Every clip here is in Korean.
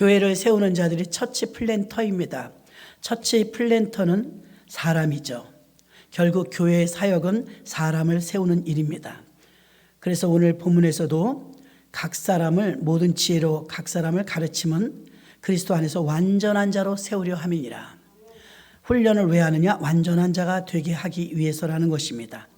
교회를 세우는 자들이 처치 플랜터입니다. 처치 플랜터는 사람이죠. 결국 교회의 사역은 사람을 세우는 일입니다. 그래서 오늘 본문에서도 각 사람을 모든 지혜로 각 사람을 가르침은 그리스도 안에서 완전한 자로 세우려 함이니라. 훈련을 왜 하느냐? 완전한 자가 되게 하기 위해서라는 것입니다.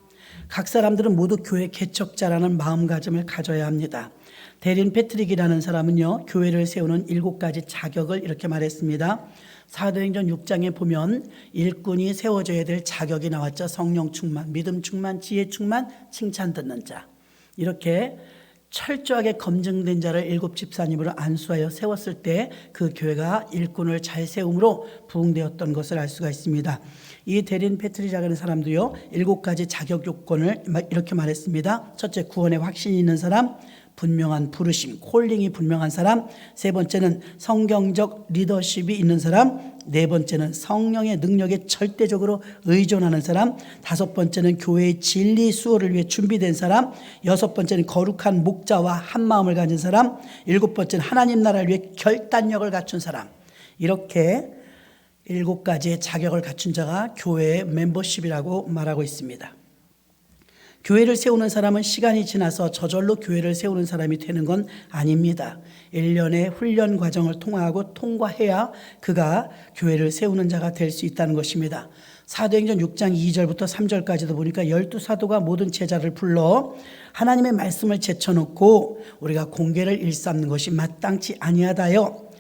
각 사람들은 모두 교회 개척자라는 마음가짐을 가져야 합니다. 데린 패트릭이라는 사람은요, 교회를 세우는 7가지 자격을 이렇게 말했습니다. 사도행전 6장에 보면 일꾼이 세워져야 될 자격이 나왔죠. 성령 충만, 믿음 충만, 지혜 충만, 칭찬 듣는 자. 이렇게 철저하게 검증된 자를 7 집사님으로 안수하여 세웠을 때 그 교회가 일꾼을 잘 세움으로 부흥되었던 것을 알 수가 있습니다. 이 데린 패트릭이라는 사람도요, 7가지 자격 요건을 이렇게 말했습니다. 첫째, 구원의 확신이 있는 사람, 분명한 부르심, 콜링이 분명한 사람, 세 번째는 성경적 리더십이 있는 사람, 네 번째는 성령의 능력에 절대적으로 의존하는 사람, 다섯 번째는 교회의 진리 수호를 위해 준비된 사람, 여섯 번째는 거룩한 목자와 한 마음을 가진 사람, 일곱 번째는 하나님 나라를 위해 결단력을 갖춘 사람. 이렇게 7가지의 자격을 갖춘 자가 교회의 멤버십이라고 말하고 있습니다. 교회를 세우는 사람은 시간이 지나서 저절로 교회를 세우는 사람이 되는 건 아닙니다. 1년의 훈련 과정을 통과해야 그가 교회를 세우는 자가 될 수 있다는 것입니다. 사도행전 6장 2절부터 3절까지도 보니까 12사도가 모든 제자를 불러 하나님의 말씀을 제쳐놓고 우리가 공계를 일삼는 것이 마땅치 아니하다여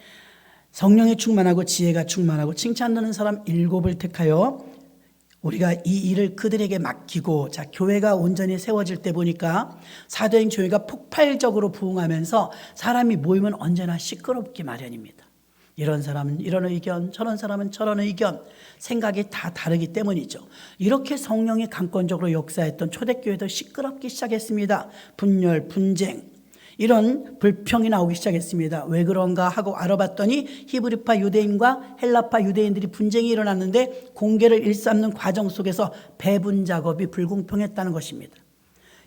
성령에 충만하고 지혜가 충만하고 칭찬 듣는 사람 7을 택하여 우리가 이 일을 그들에게 맡기고, 자, 교회가 온전히 세워질 때 보니까 사도행 교회가 폭발적으로 부흥하면서 사람이 모이면 언제나 시끄럽기 마련입니다. 이런 사람은 이런 의견, 저런 사람은 저런 의견, 생각이 다 다르기 때문이죠. 이렇게 성령이 강권적으로 역사했던 초대교회도 시끄럽기 시작했습니다. 분열, 분쟁, 이런 불평이 나오기 시작했습니다. 왜 그런가 하고 알아봤더니 히브리파 유대인과 헬라파 유대인들이 분쟁이 일어났는데 공계를 일삼는 과정 속에서 배분 작업이 불공평했다는 것입니다.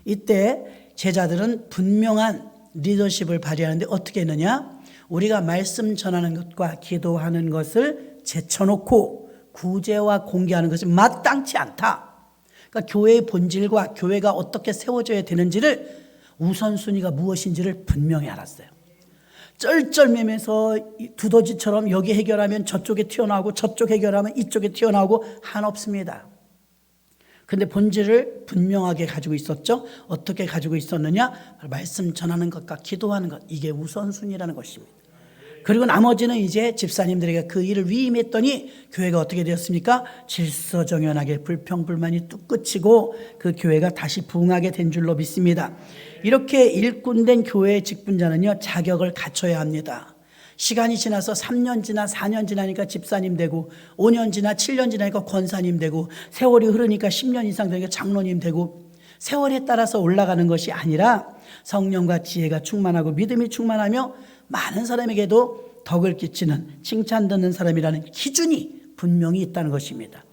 이때 제자들은 분명한 리더십을 발휘하는데 어떻게 했느냐? 우리가 말씀 전하는 것과 기도하는 것을 제쳐놓고 구제와 공개하는 것이 마땅치 않다. 그러니까 교회의 본질과 교회가 어떻게 세워져야 되는지를 우선순위가 무엇인지를 분명히 알았어요. 쩔쩔매면서 두더지처럼 여기 해결하면 저쪽에 튀어나오고 저쪽 해결하면 이쪽에 튀어나오고 한없습니다. 근데 본질을 분명하게 가지고 있었죠. 어떻게 가지고 있었느냐? 말씀 전하는 것과 기도하는 것, 이게 우선순위라는 것입니다. 그리고 나머지는 이제 집사님들에게 그 일을 위임했더니 교회가 어떻게 되었습니까? 질서정연하게 불평불만이 뚝 그치고 그 교회가 다시 부흥하게 된 줄로 믿습니다. 이렇게 일꾼된 교회의 직분자는요, 자격을 갖춰야 합니다. 시간이 지나서 3년 지나 4년 지나니까 집사님 되고 5년 지나 7년 지나니까 권사님 되고 세월이 흐르니까 10년 이상 되니까 장로님 되고 세월에 따라서 올라가는 것이 아니라 성령과 지혜가 충만하고 믿음이 충만하며 많은 사람에게도 덕을 끼치는 칭찬 듣는 사람이라는 기준이 분명히 있다는 것입니다.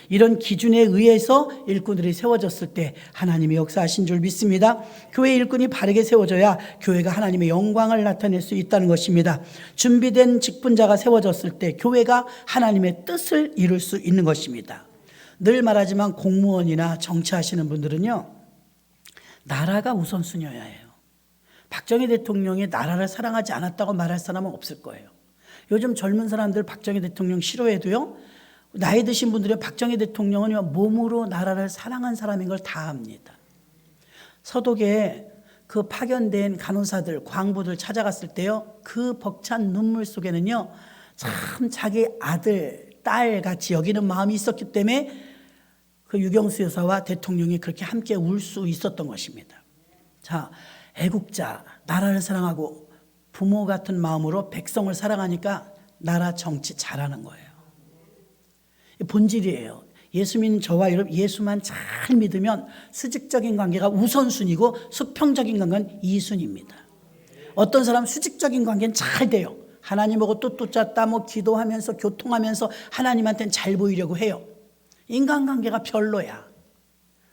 이런 기준에 의해서 일꾼들이 세워졌을 때 하나님이 역사하신 줄 믿습니다. 교회 일꾼이 바르게 세워져야 교회가 하나님의 영광을 나타낼 수 있다는 것입니다. 준비된 직분자가 세워졌을 때 교회가 하나님의 뜻을 이룰 수 있는 것입니다. 늘 말하지만 공무원이나 정치하시는 분들은요, 나라가 우선순위여야 해요. 박정희 대통령이 나라를 사랑하지 않았다고 말할 사람은 없을 거예요. 요즘 젊은 사람들 박정희 대통령 싫어해도요, 나이 드신 분들이 박정희 대통령은 몸으로 나라를 사랑한 사람인 걸 다 압니다. 서독에 그 파견된 간호사들, 광부들 찾아갔을 때요, 그 벅찬 눈물 속에는요, 참 자기 아들, 딸 같이 여기는 마음이 있었기 때문에 그 유경수 여사와 대통령이 그렇게 함께 울 수 있었던 것입니다. 자, 애국자, 나라를 사랑하고 부모 같은 마음으로 백성을 사랑하니까 나라 정치 잘하는 거예요. 본질이에요. 예수 믿는 저와 여러분, 예수만 잘 믿으면 수직적인 관계가 우선순위고 수평적인 관계는 2순위입니다. 어떤 사람 수직적인 관계는 잘 돼요. 하나님하고 또 짰다 뭐 기도하면서 교통하면서 하나님한테는 잘 보이려고 해요. 인간관계가 별로야.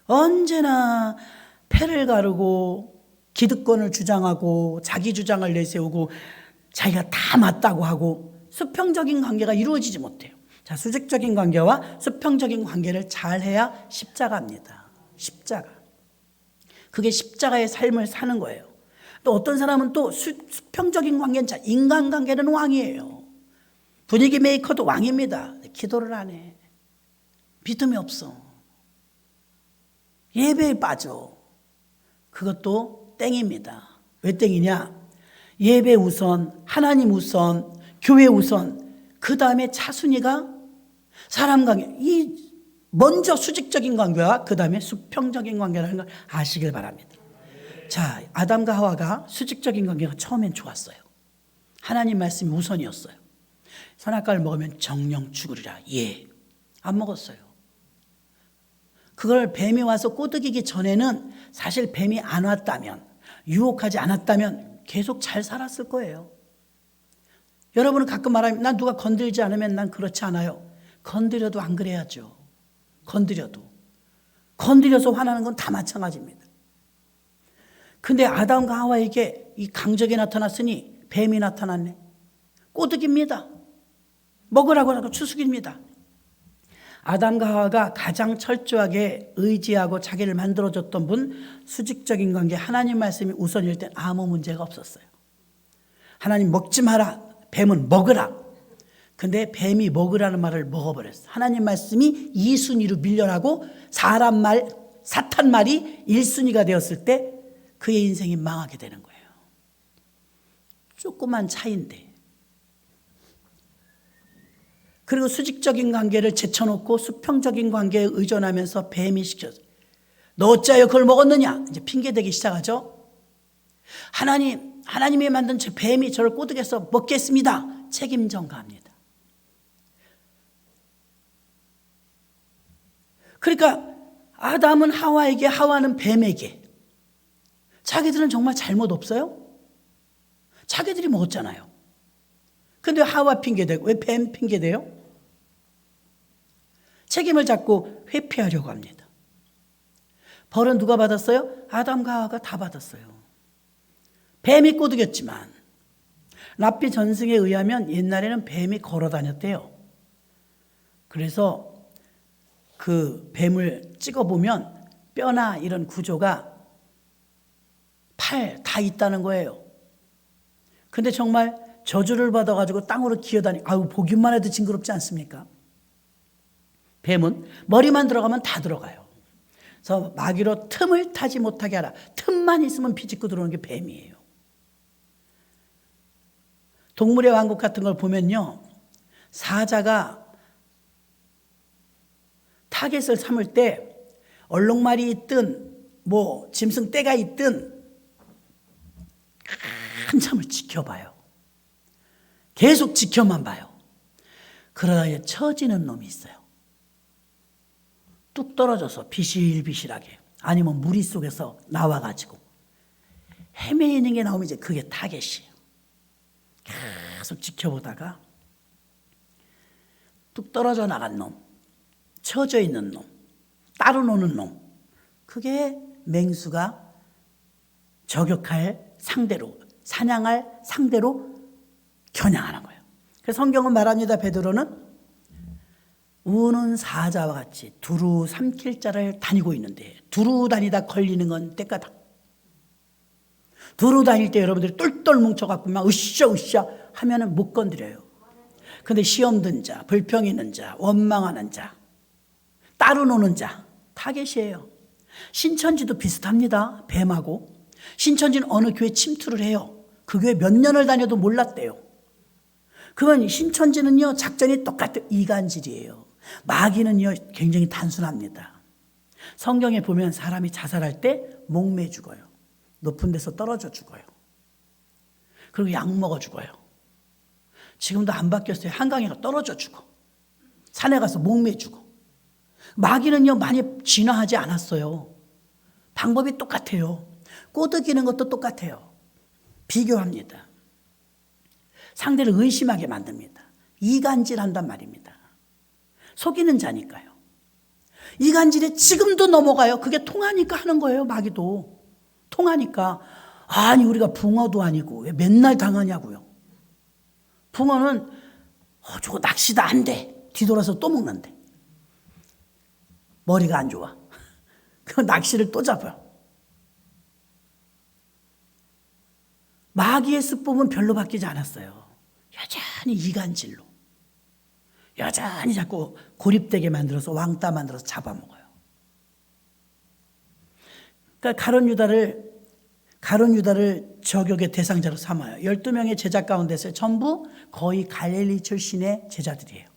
언제나 패를 가르고 기득권을 주장하고 자기 주장을 내세우고 자기가 다 맞다고 하고 수평적인 관계가 이루어지지 못해요. 자, 수직적인 관계와 수평적인 관계를 잘 해야 십자가입니다. 십자가. 그게 십자가의 삶을 사는 거예요. 또 어떤 사람은 또 수평적인 관계는 자, 인간관계는 왕이에요. 분위기 메이커도 왕입니다. 기도를 안 해. 믿음이 없어. 예배에 빠져. 그것도 땡입니다. 왜 땡이냐? 예배 우선, 하나님 우선, 교회 우선, 그 다음에 차순위가 사람 관계. 이 먼저 수직적인 관계와 그 다음에 수평적인 관계라는 걸 아시길 바랍니다. 자, 아담과 하와가 수직적인 관계가 처음엔 좋았어요. 하나님 말씀이 우선이었어요. 선악과를 먹으면 정령 죽으리라. 예. 안 먹었어요. 그걸 뱀이 와서 꼬드기기 전에는 사실 뱀이 안 왔다면, 유혹하지 않았다면 계속 잘 살았을 거예요. 여러분은 가끔 말하면 난 누가 건들지 않으면 난 그렇지 않아요. 건드려도 안 그래야죠. 건드려서 화나는 건 다 마찬가지입니다. 근데 아담과 하와에게 이 강적이 나타났으니 뱀이 나타났네. 꼬드깁니다. 먹으라고 하고 추숙입니다. 아담과 하와가 가장 철저하게 의지하고 자기를 만들어줬던 분, 수직적인 관계, 하나님 말씀이 우선일 땐 아무 문제가 없었어요. 하나님 먹지 마라, 뱀은 먹으라. 근데 뱀이 먹으라는 말을 먹어버렸어요. 하나님 말씀이 2순위로 밀려나고 사람 말, 사탄 말이 1순위가 되었을 때 그의 인생이 망하게 되는 거예요. 조그만 차이인데. 그리고 수직적인 관계를 제쳐놓고 수평적인 관계에 의존하면서 뱀이 시켰어요. 너 어찌하여 그걸 먹었느냐? 이제 핑계대기 시작하죠. 하나님이 만든 저 뱀이 저를 꼬드겨서 먹겠습니다. 책임 전가합니다. 그러니까 아담은 하와에게, 하와는 뱀에게. 자기들은 정말 잘못 없어요? 자기들이 먹었잖아요. 근데 하와 핑계대고 왜 뱀 핑계대요? 책임을 잡고 회피하려고 합니다. 벌은 누가 받았어요? 아담과 하와가 다 받았어요. 뱀이 꼬드겼지만 랍비 전승에 의하면 옛날에는 뱀이 걸어 다녔대요. 그래서 그 뱀을 찍어보면 뼈나 이런 구조가 팔 다 있다는 거예요. 근데 정말 저주를 받아가지고 땅으로 기어다니고 보기만 해도 징그럽지 않습니까? 뱀은 머리만 들어가면 다 들어가요. 그래서 마귀로 틈을 타지 못하게 하라. 틈만 있으면 비집고 들어오는 게 뱀이에요. 동물의 왕국 같은 걸 보면요, 사자가 타겟을 삼을 때 얼룩말이 있든 뭐 짐승 떼가 있든 한참을 지켜봐요. 계속 지켜만 봐요. 그러다가 처지는 놈이 있어요. 뚝 떨어져서 비실비실하게, 아니면 무리 속에서 나와가지고 헤매이는 게 나오면 이제 그게 타겟이에요. 계속 지켜보다가 뚝 떨어져 나간 놈, 처져 있는 놈, 따로 노는 놈, 그게 맹수가 저격할 상대로, 사냥할 상대로 겨냥하는 거예요. 그래서 성경은 말합니다. 베드로는 우는 사자와 같이 두루 삼킬 자를 다니고 있는데, 두루 다니다 걸리는 건 때까다. 두루 다닐 때 여러분들이 똘똘 뭉쳐갖고 막 으쌰으쌰 하면은 못 건드려요. 근데 시험 든 자, 불평 있는 자, 원망하는 자, 따로 노는 자, 타겟이에요. 신천지도 비슷합니다. 뱀하고. 신천지는 어느 교회 침투를 해요. 그 교회 몇 년을 다녀도 몰랐대요. 그건 신천지는요, 작전이 똑같아요. 이간질이에요. 마귀는요, 굉장히 단순합니다. 성경에 보면 사람이 자살할 때 목매 죽어요. 높은 데서 떨어져 죽어요. 그리고 약 먹어 죽어요. 지금도 안 바뀌었어요. 한강에 가 떨어져 죽어. 산에 가서 목매 죽어. 마귀는요, 많이 진화하지 않았어요. 방법이 똑같아요. 꼬드기는 것도 똑같아요. 비교합니다. 상대를 의심하게 만듭니다. 이간질한단 말입니다. 속이는 자니까요. 이간질에 지금도 넘어가요. 그게 통하니까 하는 거예요. 마귀도 통하니까. 아니 우리가 붕어도 아니고 왜 맨날 당하냐고요. 붕어는 저거 낚시다 안 돼. 뒤돌아서 또 먹는데. 머리가 안 좋아. 그 낚시를 또 잡아요. 마귀의 습법은 별로 바뀌지 않았어요. 여전히 이간질로. 여전히 자꾸 고립되게 만들어서 왕따 만들어서 잡아먹어요. 그러니까 가룟 유다를 저격의 대상자로 삼아요. 12명의 제자 가운데서 전부 거의 갈릴리 출신의 제자들이에요.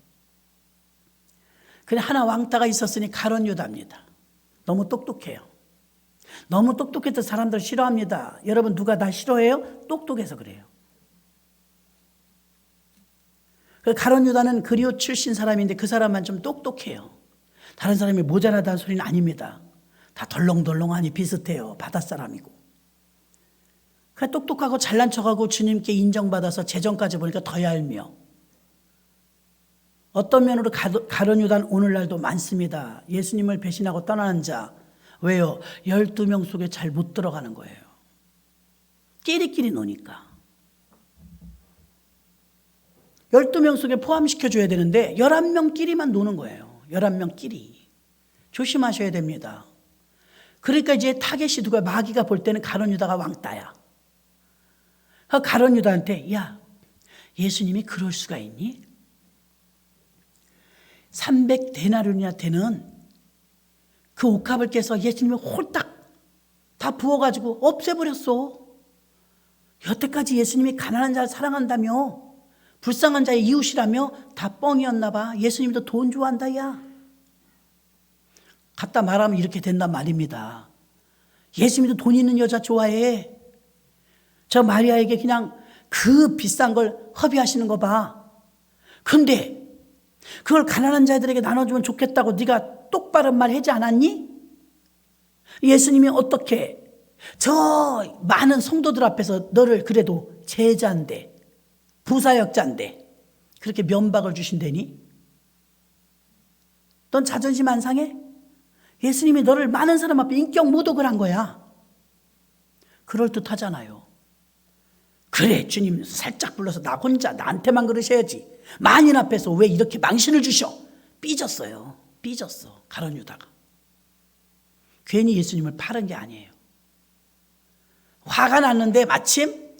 근데 하나 왕따가 있었으니 가룟 유다입니다. 너무 똑똑해요. 너무 똑똑해서 사람들 싫어합니다. 여러분 누가 나 싫어해요? 똑똑해서 그래요. 가룟 유다는 그리오 출신 사람인데 그 사람만 좀 똑똑해요. 다른 사람이 모자라다는 소리는 아닙니다. 다 덜렁덜렁하니 비슷해요. 바닷사람이고. 그러니까 똑똑하고 잘난 척하고 주님께 인정받아서 재정까지 보니까 더 얄미워. 어떤 면으로 가룟 유다는 오늘날도 많습니다. 예수님을 배신하고 떠나는 자. 왜요? 12명 속에 잘 못 들어가는 거예요. 끼리끼리 노니까. 12명 속에 포함시켜줘야 되는데 11명끼리만 노는 거예요. 11명끼리. 조심하셔야 됩니다. 그러니까 이제 타겟이 누가 마귀가 볼 때는 가룟 유다가 왕따야. 가룟 유다한테 야 예수님이 그럴 수가 있니? 300데나리온이나 되는 그 옥합을 깨서 예수님이 홀딱 다 부어가지고 없애버렸어. 여태까지 예수님이 가난한 자를 사랑한다며 불쌍한 자의 이웃이라며 다 뻥이었나 봐. 예수님도 돈 좋아한다 야. 갖다 말하면 이렇게 된단 말입니다. 예수님도 돈 있는 여자 좋아해. 저 마리아에게 그냥 그 비싼 걸 허비하시는 거 봐. 근데 그걸 가난한 자들에게 나눠주면 좋겠다고 네가 똑바른 말 하지 않았니? 예수님이 어떻게 저 많은 성도들 앞에서 너를 그래도 제자인데 부사역자인데 그렇게 면박을 주신다니? 넌 자존심 안 상해? 예수님이 너를 많은 사람 앞에 인격 모독을 한 거야. 그럴듯하잖아요. 그래 주님 살짝 불러서 나 혼자 나한테만 그러셔야지. 만인 앞에서 왜 이렇게 망신을 주셔? 삐졌어요. 삐졌어. 가룟 유다가. 괜히 예수님을 팔은 게 아니에요. 화가 났는데 마침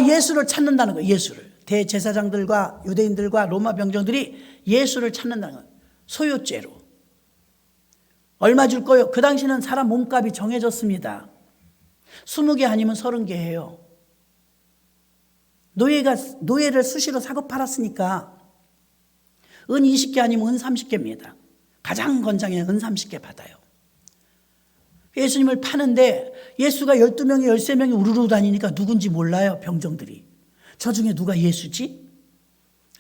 예수를 찾는다는 거예요. 예수를. 대제사장들과 유대인들과 로마 병정들이 예수를 찾는다는 거예요. 소요죄로. 얼마 줄 거요? 그 당시는 사람 몸값이 정해졌습니다. 20개 아니면 30개예요. 노예를 수시로 사고 팔았으니까 은 20개 아니면 은 30개입니다. 가장 건장해 은 30개 받아요. 예수님을 파는데 예수가 12명이 13명이 우르르 다니니까 누군지 몰라요. 병정들이. 저 중에 누가 예수지?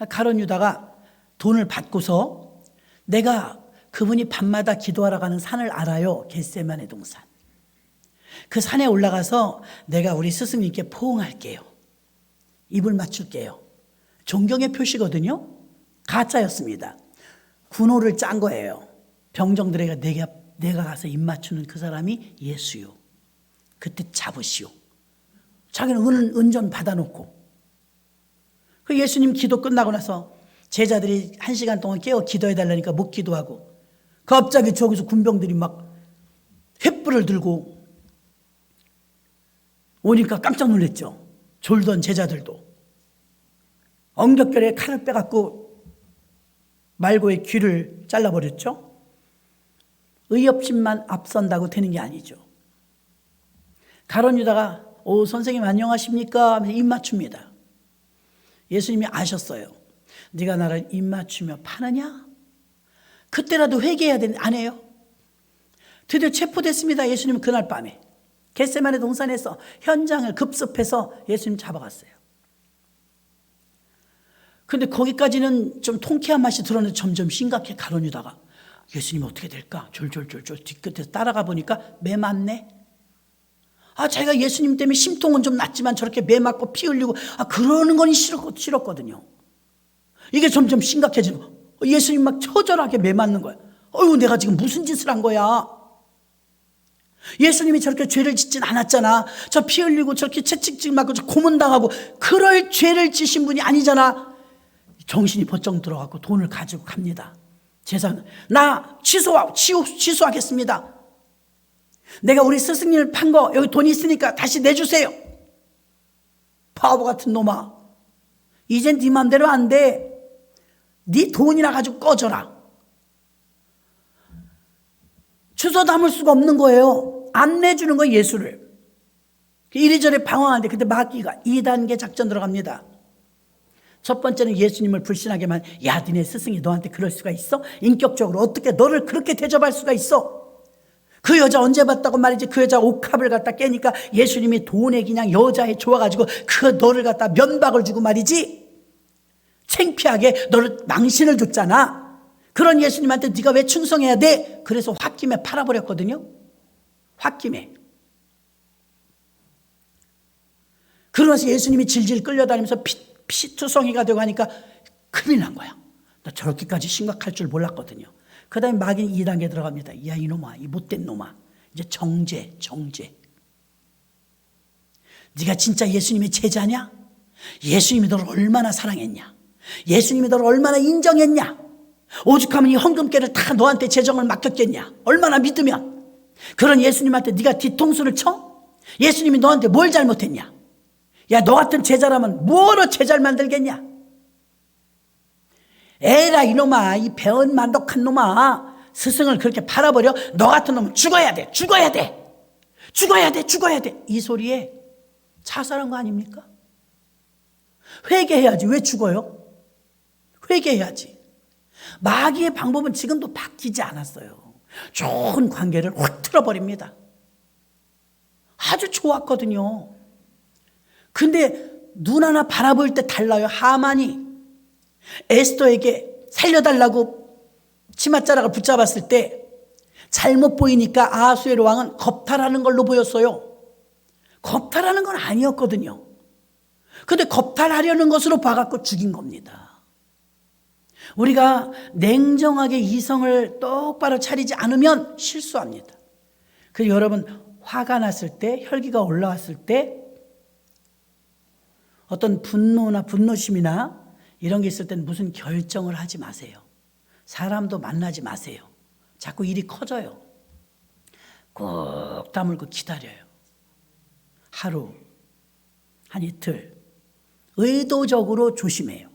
가룟 유다가 돈을 받고서 내가 그분이 밤마다 기도하러 가는 산을 알아요. 겟세마네 동산. 그 산에 올라가서 내가 우리 스승님께 포옹할게요. 입을 맞출게요. 존경의 표시거든요. 가짜였습니다. 군호를 짠 거예요. 병정들에게 내가 가서 입 맞추는 그 사람이 예수요. 그때 잡으시오. 자기는 은전 받아놓고. 그 예수님 기도 끝나고 나서 제자들이 1시간 동안 깨워 기도해달라니까 못 기도하고 갑자기 저기서 군병들이 막 횃불을 들고 오니까 깜짝 놀랐죠. 졸던 제자들도. 엉겹결에 칼을 빼갖고 말고의 귀를 잘라버렸죠. 의협심만 앞선다고 되는 게 아니죠. 가룟 유다가 선생님 안녕하십니까 하면서 입 맞춥니다. 예수님이 아셨어요. 네가 나를 입 맞추며 파느냐? 그때라도 회개해야 되는데 안 해요. 드디어 체포됐습니다. 예수님은 그날 밤에 겟세마네 동산에서 현장을 급습해서 예수님 잡아갔어요. 근데 거기까지는 좀 통쾌한 맛이 들었는데 점점 심각해. 가룟 유다가 예수님 어떻게 될까? 졸졸졸졸 뒤끝에서 따라가 보니까 매 맞네. 자기가 예수님 때문에 심통은 좀 났지만 저렇게 매 맞고 피 흘리고 그러는 건 싫었거든요. 이게 점점 심각해지는 거야. 예수님 막 처절하게 매 맞는 거야. 내가 지금 무슨 짓을 한 거야? 예수님이 저렇게 죄를 짓진 않았잖아. 저 피 흘리고 저렇게 채찍질 맞고 저 고문당하고 그럴 죄를 지신 분이 아니잖아. 정신이 번쩍 들어가고 돈을 가지고 갑니다. 재산, 나 취소하겠습니다. 내가 우리 스승님을 판 거 여기 돈 있으니까 다시 내주세요. 바보 같은 놈아, 이젠 네 맘대로 안 돼. 네 돈이나 가지고 꺼져라. 주워 담을 수가 없는 거예요. 안 내주는 거예요, 예수를. 이리저리 방황하는데 그때 마귀가 2단계 작전 들어갑니다. 첫 번째는 예수님을 불신하게만, 야, 니네 스승이 너한테 그럴 수가 있어? 인격적으로 어떻게 너를 그렇게 대접할 수가 있어? 그 여자 언제 봤다고 말이지. 그 여자 옥합을 갖다 깨니까 예수님이 돈에 그냥 여자에 좋아가지고 그 너를 갖다 면박을 주고 말이지. 창피하게 너를 망신을 줬잖아. 그런 예수님한테 네가 왜 충성해야 돼? 그래서 홧김에 팔아버렸거든요. 홧김에. 그러면서 예수님이 질질 끌려다니면서 피투성이가 되고 하니까 큰일 난 거야. 나 저렇게까지 심각할 줄 몰랐거든요. 그 다음에 마귀는 2단계 들어갑니다. 야, 이놈아, 이 못된 놈아. 이제 정죄. 네가 진짜 예수님의 제자냐? 예수님이 너를 얼마나 사랑했냐? 예수님이 너를 얼마나 인정했냐? 오죽하면 이 헌금계를 다 너한테 재정을 맡겼겠냐? 얼마나 믿으면? 그런 예수님한테 네가 뒤통수를 쳐? 예수님이 너한테 뭘 잘못했냐? 야, 너 같은 제자라면 뭐로 제자를 만들겠냐? 에라, 이놈아, 이 배은 만독한 놈아. 스승을 그렇게 팔아버려? 너 같은 놈은 죽어야 돼. 이 소리에 자살한 거 아닙니까? 회개해야지. 왜 죽어요? 회개해야지. 마귀의 방법은 지금도 바뀌지 않았어요. 좋은 관계를 확 틀어버립니다. 아주 좋았거든요. 근데 눈 하나 바라볼 때 달라요. 하만이 에스더에게 살려달라고 치맛자락을 붙잡았을 때 잘못 보이니까 아하수에로 왕은 겁탈하는 걸로 보였어요. 겁탈하는 건 아니었거든요. 근데 겁탈하려는 것으로 봐갖고 죽인 겁니다. 우리가 냉정하게 이성을 똑바로 차리지 않으면 실수합니다. 그래서 여러분, 화가 났을 때, 혈기가 올라왔을 때, 어떤 분노나 분노심이나 이런 게 있을 때는 무슨 결정을 하지 마세요. 사람도 만나지 마세요. 자꾸 일이 커져요. 꾹 다물고 기다려요. 하루, 한 이틀, 의도적으로 조심해요.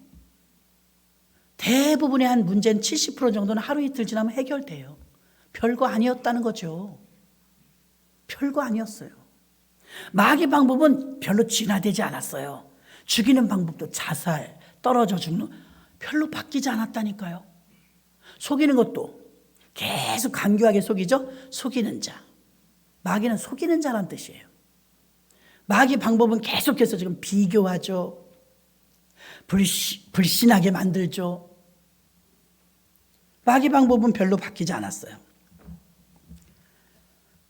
대부분의 한 문제는 70% 정도는 하루 이틀 지나면 해결돼요. 별거 아니었다는 거죠. 별거 아니었어요. 마귀 방법은 별로 진화되지 않았어요. 죽이는 방법도 자살, 떨어져 죽는, 별로 바뀌지 않았다니까요. 속이는 것도 계속 간교하게 속이죠. 속이는 자. 마귀는 속이는 자란 뜻이에요. 마귀 방법은 계속해서 지금 비교하죠. 불신하게 만들죠. 마귀 방법은 별로 바뀌지 않았어요.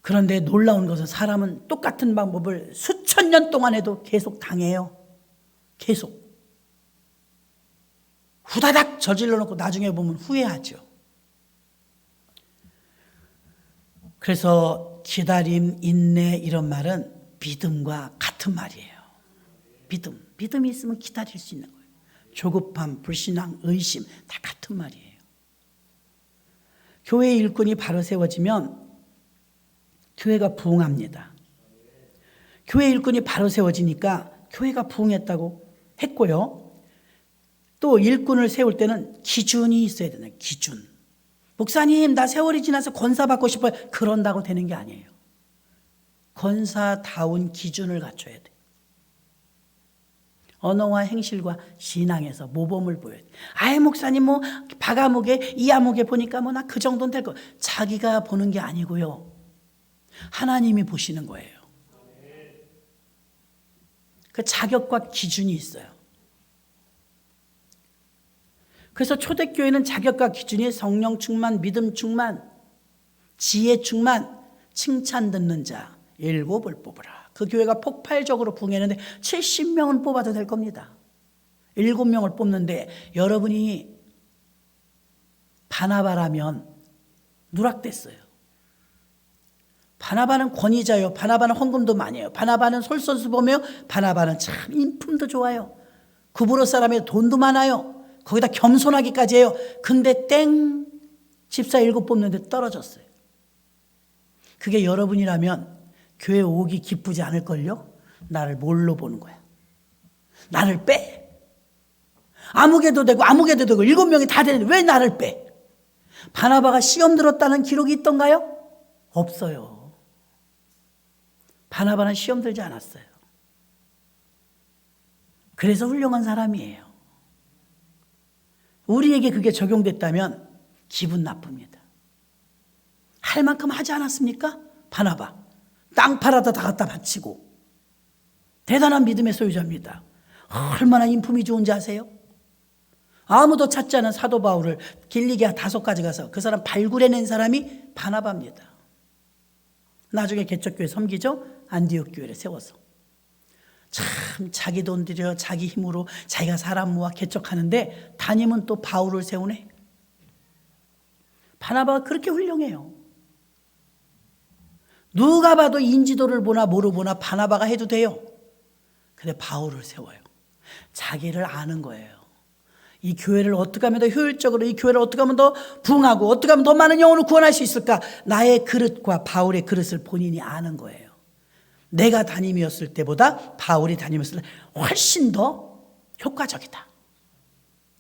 그런데 놀라운 것은 사람은 똑같은 방법을 수천 년 동안 해도 계속 당해요. 계속. 후다닥 저질러 놓고 나중에 보면 후회하죠. 그래서 기다림, 인내 이런 말은 믿음과 같은 말이에요. 믿음이 있으면 기다릴 수 있는 거예요. 조급함, 불신앙, 의심 다 같은 말이에요. 교회의 일꾼이 바로 세워지면 교회가 부흥합니다. 교회 일꾼이 바로 세워지니까 교회가 부흥했다고 했고요. 또 일꾼을 세울 때는 기준이 있어야 되는 기준. 목사님, 나 세월이 지나서 권사 받고 싶어요. 그런다고 되는 게 아니에요. 권사다운 기준을 갖춰야 돼. 언어와 행실과 신앙에서 모범을 보여야 돼. 아이, 목사님 뭐 박아무개, 이아무개 보니까 뭐 나 그 정도는 될 거. 자기가 보는 게 아니고요. 하나님이 보시는 거예요. 그 자격과 기준이 있어요. 그래서 초대교회는 자격과 기준이 성령 충만, 믿음 충만, 지혜 충만, 칭찬 듣는 자 7을 뽑으라. 그 교회가 폭발적으로 부흥했는데 70명은 뽑아도 될 겁니다. 7명을 뽑는데 여러분이 바나바라면 누락됐어요. 바나바는 권위자요. 바나바는 헌금도 많이 해요. 바나바는 솔선수범이에요. 바나바는 참 인품도 좋아요. 구브로 사람의 돈도 많아요. 거기다 겸손하기까지 해요. 근데 땡! 집사 7 뽑는데 떨어졌어요. 그게 여러분이라면 교회 오기 기쁘지 않을걸요? 나를 뭘로 보는 거야? 나를 빼. 아무개도 되고 7명이 다 되는데 왜 나를 빼? 바나바가 시험 들었다는 기록이 있던가요? 없어요. 바나바는 시험 들지 않았어요. 그래서 훌륭한 사람이에요. 우리에게 그게 적용됐다면 기분 나쁩니다. 할 만큼 하지 않았습니까? 바나바. 땅 팔아다 다 갖다 바치고. 대단한 믿음의 소유자입니다. 얼마나 인품이 좋은지 아세요? 아무도 찾지 않은 사도 바울을 길리기아 5가지 가서 그 사람 발굴해낸 사람이 바나바입니다. 나중에 개척교회 섬기죠? 안디옥 교회를 세워서. 참 자기 돈 들여 자기 힘으로 자기가 사람 모아 개척하는데 담임은 또 바울을 세우네. 바나바가 그렇게 훌륭해요. 누가 봐도 인지도를 보나 뭐로 보나 바나바가 해도 돼요. 근데 바울을 세워요. 자기를 아는 거예요. 이 교회를 어떻게 하면 더 효율적으로, 이 교회를 어떻게 하면 더 부흥하고, 어떻게 하면 더 많은 영혼을 구원할 수 있을까? 나의 그릇과 바울의 그릇을 본인이 아는 거예요. 내가 담임이었을 때보다 바울이 담임이었을 때 훨씬 더 효과적이다.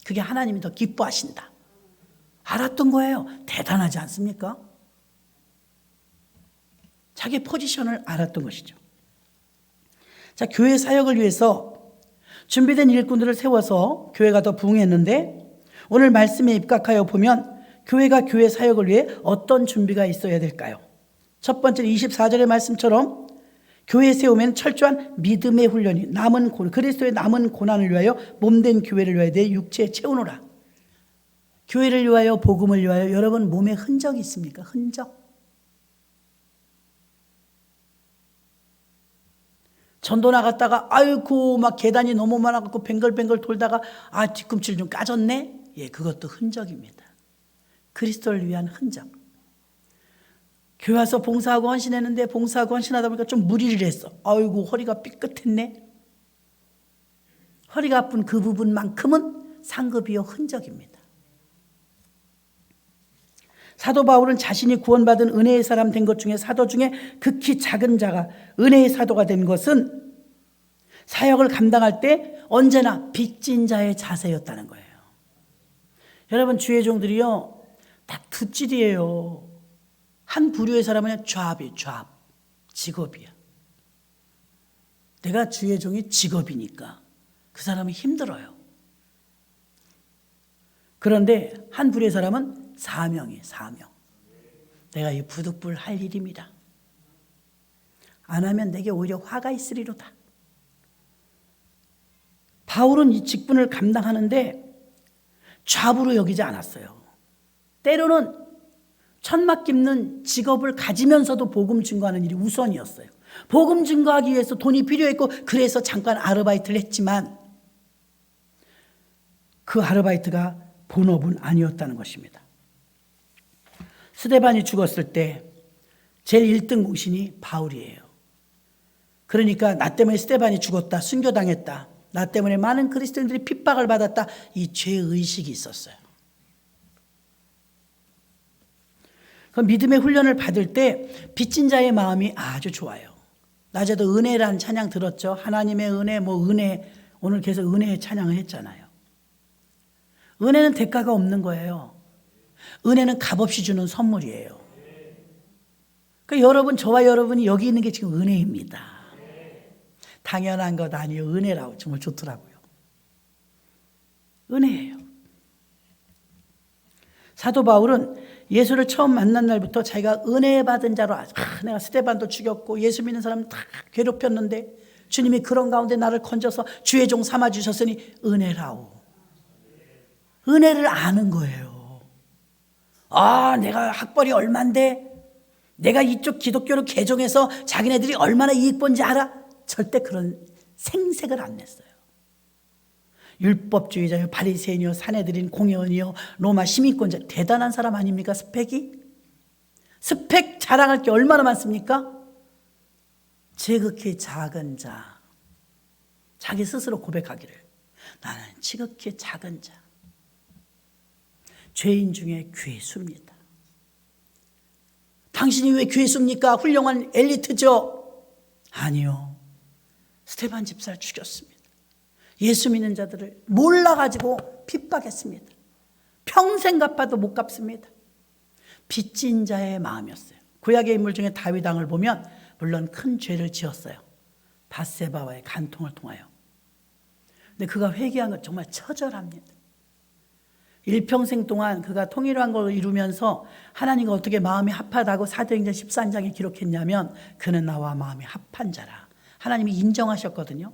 그게 하나님이 더 기뻐하신다. 알았던 거예요. 대단하지 않습니까? 자기 포지션을 알았던 것이죠. 자, 교회 사역을 위해서 준비된 일꾼들을 세워서 교회가 더 부흥했는데 오늘 말씀에 입각하여 보면 교회가 교회 사역을 위해 어떤 준비가 있어야 될까요? 첫 번째 24절의 말씀처럼 교회 세우면 철저한 믿음의 훈련이 그리스도의 남은 고난을 위하여 몸된 교회를 위하여 내 육체에 채우노라. 교회를 위하여 복음을 위하여 여러분 몸에 흔적이 있습니까? 흔적. 전도 나갔다가 아이고 막 계단이 너무 많아갖고 뱅글뱅글 돌다가 뒤꿈치를 좀 까졌네. 예, 그것도 흔적입니다. 그리스도를 위한 흔적. 교회 와서 봉사하고 헌신했는데 봉사하고 헌신하다 보니까 좀 무리를 했어. 아이고 허리가 삐끗했네. 허리가 아픈 그 부분만큼은 상급이요 흔적입니다. 사도 바울은 자신이 구원받은 은혜의 사람 된 것 중에 사도 중에 극히 작은 자가 은혜의 사도가 된 것은 사역을 감당할 때 언제나 빚진 자의 자세였다는 거예요. 여러분 주의 종들이요 딱 2찔이에요. 한 부류의 사람은 잡, 직업이야. 내가 주의 종이 직업이니까 그 사람은 힘들어요. 그런데 한 부류의 사람은 사명이에요. 사명. 내가 이 부득불 할 일입니다. 안 하면 내게 오히려 화가 있으리로다. 바울은 이 직분을 감당하는데 좌부로 여기지 않았어요. 때로는 천막 깁는 직업을 가지면서도 복음 증거하는 일이 우선이었어요. 복음 증거하기 위해서 돈이 필요했고 그래서 잠깐 아르바이트를 했지만 그 아르바이트가 본업은 아니었다는 것입니다. 스데반이 죽었을 때 제일 1등 공신이 바울이에요. 그러니까 나 때문에 스데반이 죽었다, 순교당했다, 나 때문에 많은 그리스도인들이 핍박을 받았다, 이 죄의식이 있었어요. 그 믿음의 훈련을 받을 때 빚진 자의 마음이 아주 좋아요. 낮에도 은혜라는 찬양 들었죠. 하나님의 은혜, 은혜, 오늘 계속 은혜의 찬양을 했잖아요. 은혜는 대가가 없는 거예요. 은혜는 값없이 주는 선물이에요. 그러니까 여러분, 저와 여러분이 여기 있는 게 지금 은혜입니다. 당연한 것 아니에요. 은혜라고 정말 좋더라고요. 은혜예요. 사도 바울은 예수를 처음 만난 날부터 자기가 은혜 받은 자로 내가 스데반도 죽였고 예수 믿는 사람 다 괴롭혔는데 주님이 그런 가운데 나를 건져서 주의 종 삼아주셨으니 은혜라오. 은혜를 아는 거예요. 내가 학벌이 얼만데 내가 이쪽 기독교로 개종해서 자기네들이 얼마나 이익 본지 알아? 절대 그런 생색을 안 냈어요. 율법주의자요, 바리새인이요, 사내들인 공회원이요, 로마 시민권자, 대단한 사람 아닙니까? 스펙이? 스펙 자랑할 게 얼마나 많습니까? 지극히 작은 자. 자기 스스로 고백하기를 나는 지극히 작은 자. 죄인 중에 괴수입니다. 당신이 왜 괴수입니까? 훌륭한 엘리트죠? 아니요. 스데반 집사를 죽였습니다. 예수 믿는 자들을 몰라가지고 핍박했습니다. 평생 갚아도 못 갚습니다. 빚진 자의 마음이었어요. 구약의 인물 중에 다윗 왕을 보면 물론 큰 죄를 지었어요. 밧세바와의 간통을 통하여. 근데 그가 회개한 건 정말 처절합니다. 일평생 동안 그가 통일한 걸 이루면서 하나님과 어떻게 마음이 합하다고 사도행전 13장에 기록했냐면 그는 나와 마음이 합한 자라. 하나님이 인정하셨거든요.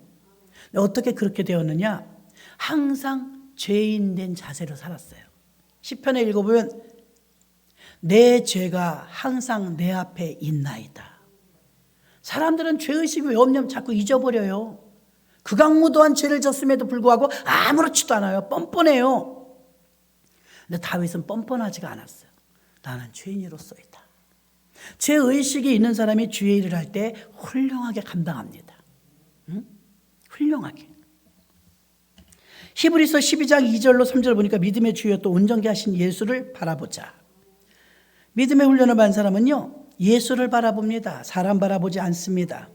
근데 어떻게 그렇게 되었느냐? 항상 죄인 된 자세로 살았어요. 시편에 읽어보면 내 죄가 항상 내 앞에 있나이다. 사람들은 죄의식이 왜 없냐면 자꾸 잊어버려요. 극악무도한 죄를 졌음에도 불구하고 아무렇지도 않아요. 뻔뻔해요. 근데 다윗은 뻔뻔하지가 않았어요. 나는 죄인으로서이다. 죄의식이 있는 사람이 주의 일을 할 때 훌륭하게 감당합니다. 응? 훌륭하게. 히브리서 12장 2절로 3절 보니까 믿음의 주여 또 온전케 하신 예수를 바라보자. 믿음의 훈련을 받은 사람은요, 예수를 바라봅니다. 사람 바라보지 않습니다.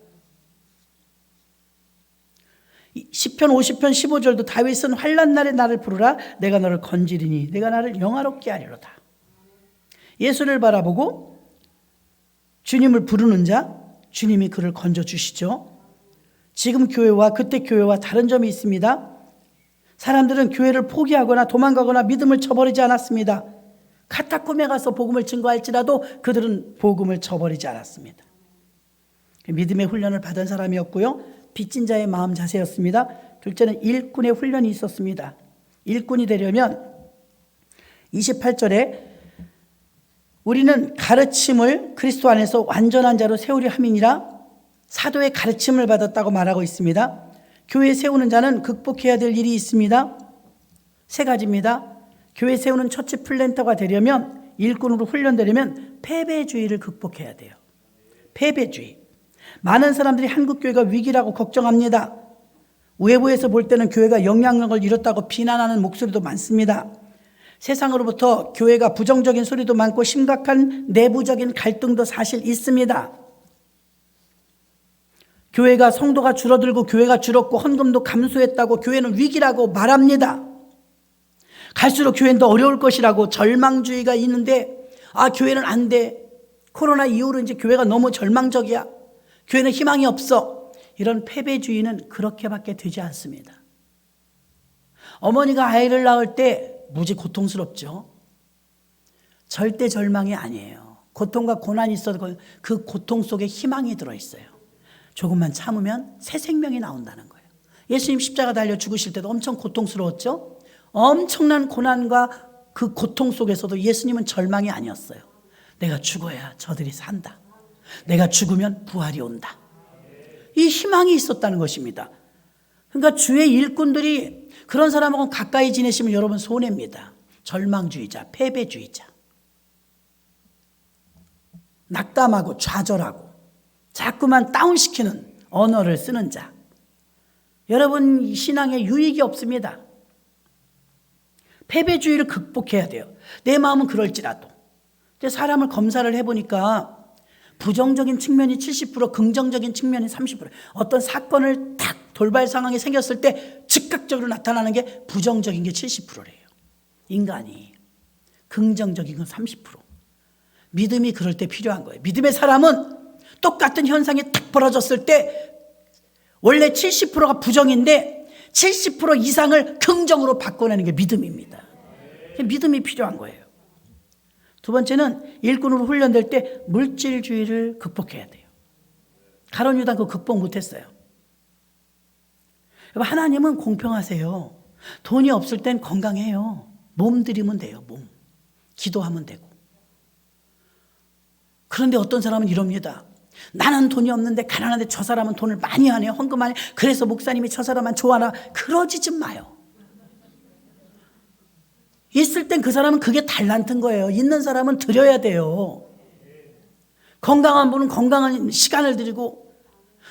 시편 50편 15절도 다윗은 환난 날에 나를 부르라 내가 너를 건지리니 내가 나를 영화롭게 하리로다. 예수를 바라보고 주님을 부르는 자, 주님이 그를 건져주시죠. 지금 교회와 그때 교회와 다른 점이 있습니다. 사람들은 교회를 포기하거나 도망가거나 믿음을 저버리지 않았습니다. 카타콤에 가서 복음을 증거할지라도 그들은 복음을 저버리지 않았습니다. 믿음의 훈련을 받은 사람이었고요. 빚진 자의 마음 자세였습니다. 둘째는 일꾼의 훈련이 있었습니다. 일꾼이 되려면 28절에 우리는 가르침을 그리스도 안에서 완전한 자로 세우려 함이니라 사도의 가르침을 받았다고 말하고 있습니다. 교회 세우는 자는 극복해야 될 일이 있습니다. 세 가지입니다. 교회 세우는 처치 플랜터가 되려면 일꾼으로 훈련되려면 패배주의를 극복해야 돼요. 패배주의. 많은 사람들이 한국교회가 위기라고 걱정합니다. 외부에서 볼 때는 교회가 영향력을 잃었다고 비난하는 목소리도 많습니다. 세상으로부터 교회가 부정적인 소리도 많고 심각한 내부적인 갈등도 사실 있습니다. 교회가 성도가 줄어들고 교회가 줄었고 헌금도 감소했다고 교회는 위기라고 말합니다. 갈수록 교회는 더 어려울 것이라고 절망주의가 있는데 교회는 안 돼. 코로나 이후로 이제 교회가 너무 절망적이야. 교회는 희망이 없어. 이런 패배주의는 그렇게밖에 되지 않습니다. 어머니가 아이를 낳을 때 무지 고통스럽죠. 절대 절망이 아니에요. 고통과 고난이 있어도 그 고통 속에 희망이 들어있어요. 조금만 참으면 새 생명이 나온다는 거예요. 예수님 십자가 달려 죽으실 때도 엄청 고통스러웠죠. 엄청난 고난과 그 고통 속에서도 예수님은 절망이 아니었어요. 내가 죽어야 저들이 산다. 내가 죽으면 부활이 온다. 이 희망이 있었다는 것입니다. 그러니까 주의 일꾼들이 그런 사람하고 가까이 지내시면 여러분 손해입니다. 절망주의자, 패배주의자. 낙담하고 좌절하고 자꾸만 다운시키는 언어를 쓰는 자. 여러분 신앙에 유익이 없습니다. 패배주의를 극복해야 돼요. 내 마음은 그럴지라도. 사람을 검사를 해보니까 부정적인 측면이 70%, 긍정적인 측면이 30%. 어떤 사건을 딱 돌발 상황이 생겼을 때 즉각적으로 나타나는 게 부정적인 게 70%래요. 인간이. 긍정적인 건 30%. 믿음이 그럴 때 필요한 거예요. 믿음의 사람은 똑같은 현상이 딱 벌어졌을 때 원래 70%가 부정인데 70% 이상을 긍정으로 바꿔내는 게 믿음입니다. 믿음이 필요한 거예요. 두 번째는 일꾼으로 훈련될 때 물질주의를 극복해야 돼요. 가룟 유다 그거 극복 못했어요. 하나님은 공평하세요. 돈이 없을 땐 건강해요. 몸 들이면 돼요. 몸. 기도하면 되고. 그런데 어떤 사람은 이럽니다. 나는 돈이 없는데 가난한데 저 사람은 돈을 많이 하네요. 헌금 많이. 그래서 목사님이 저 사람만 좋아하나. 그러지 좀 마요. 있을 땐 그 사람은 그게 달란트인 거예요. 있는 사람은 드려야 돼요. 건강한 분은 건강한 시간을 드리고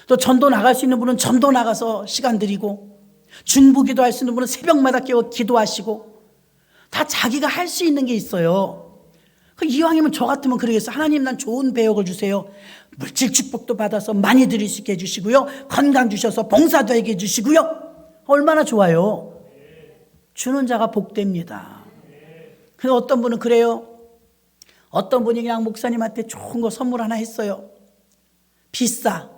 또 전도 나갈 수 있는 분은 전도 나가서 시간 드리고 중부기도 할 수 있는 분은 새벽마다 깨워 기도하시고 다 자기가 할 수 있는 게 있어요. 이왕이면 저 같으면 그러겠어. 하나님, 난 좋은 배역을 주세요. 물질 축복도 받아서 많이 드릴 수 있게 해주시고요, 건강 주셔서 봉사도 하게 해주시고요. 얼마나 좋아요. 주는 자가 복됩니다. 근데 어떤 분은 그래요. 어떤 분이 그냥 목사님한테 좋은 거 선물 하나 했어요. 비싸.